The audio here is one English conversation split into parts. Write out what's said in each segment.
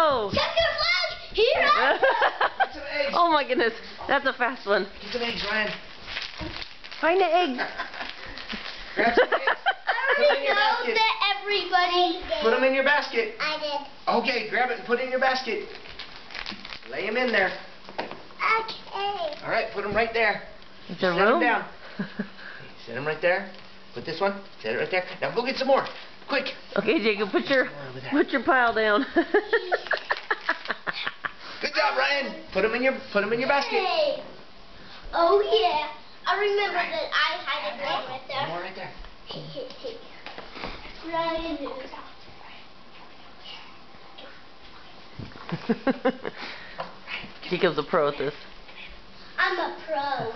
Oh! Check your flag! Here I Get some eggs. Oh my goodness, that's a fast one. Get some eggs, Ryan. Find the eggs. Grab some eggs. Put them in your know basket. that everybody did. Put them in your basket. I did. Okay, grab it and put it in your basket. Lay them in there. Okay. All right, put them right there. Is there Set room? them down. Set them right there. Put this one. Set it right there. Now go get some more. Quick. Okay, Jacob, put your pile down. Good job, Ryan. Put them in your basket. Hey. Oh yeah. I remember that I had it right there. One more right there. Ryan is. Jacob's a pro at this. I'm a pro.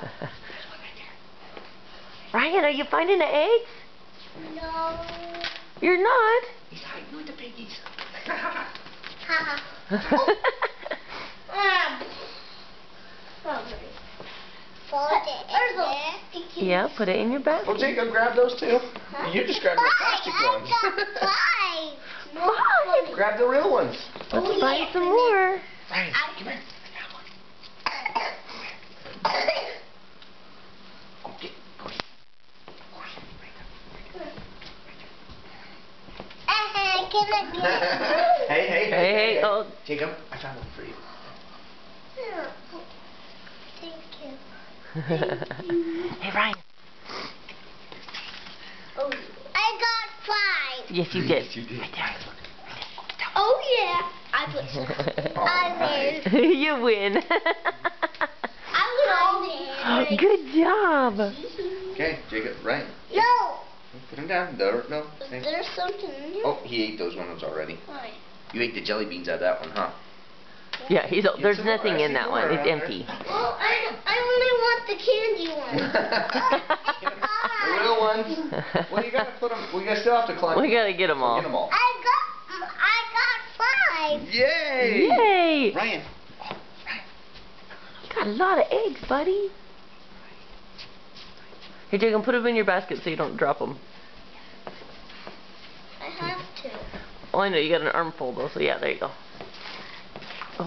Ryan, are you finding the eggs? No. You're not. He's hiding with the piggies. There's a Yeah, put it in your basket. Well, Jacob, grab those too. You just grabbed the plastic ones. Five. Grab the real ones. Let's find some more. Ryan, come here. Hey, Oh. Jacob, I found one for you. Thank you. Hey, Ryan. Oh, I got 5. Yes, you did. Yes, you did. Oh yeah. I put. I win. You win. I win. Good job. Okay, Jacob, Ryan. No. Put him down. No. There's something in here. Oh, he ate those ones already. Why? You ate the jelly beans out of that one, huh? Yeah, there's some more. nothing I in see that more one. It's around there. empty. Well, I only want the candy one. The real ones. Well, you gotta put them. We gotta still have to climb. We gotta get them all. Get them all. I got 5. Yay! Yay! Ryan. Oh, Ryan. You got a lot of eggs, buddy. Here, Jacob, put them in your basket so you don't drop them. I have to. Oh, I know, you got an armful though, so yeah, there you go. Did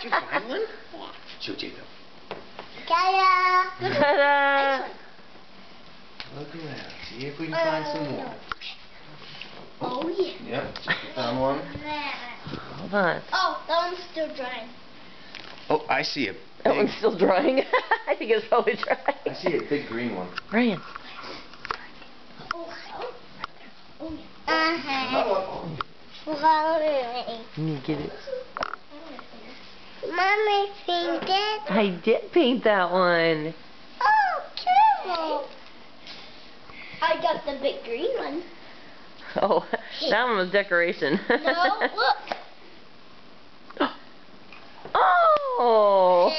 you find one? Yeah. Show Jacob. Ta-da! Look around. See if we can find some more. Oh yeah. Yep. Jacob found one. Hold on. Oh, that one's still drying. Oh, I see a That big. one's still drying. I think it's probably dry. I see a big green one. Ryan. Oh yeah. Can you get it? Mommy painted. I did paint that one. Oh, cool. I got the big green one. Oh, that one was decoration. No, look. Oh!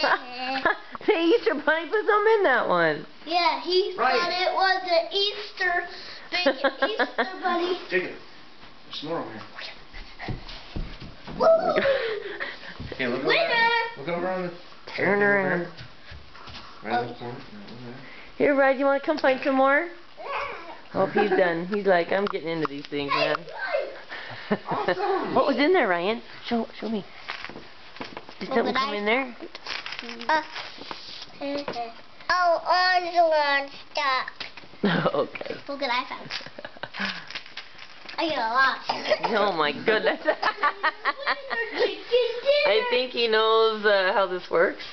The Easter Bunny put some in that one. Yeah, he Right. thought it was an Easter Easter bunny. Jacob, there's some more over here. Woo! Okay, look over Winner! there. Look over on the. Turn around. Right in the corner. Here, Ryan, you want to come find some more? Oh, he's done. He's like, I'm getting into these things, man. Awesome. What was in there, Ryan? Show me. Did something come in there? Orange one stuck. Okay. Look what I found. I get a lot. Oh my goodness. I think he knows how this works.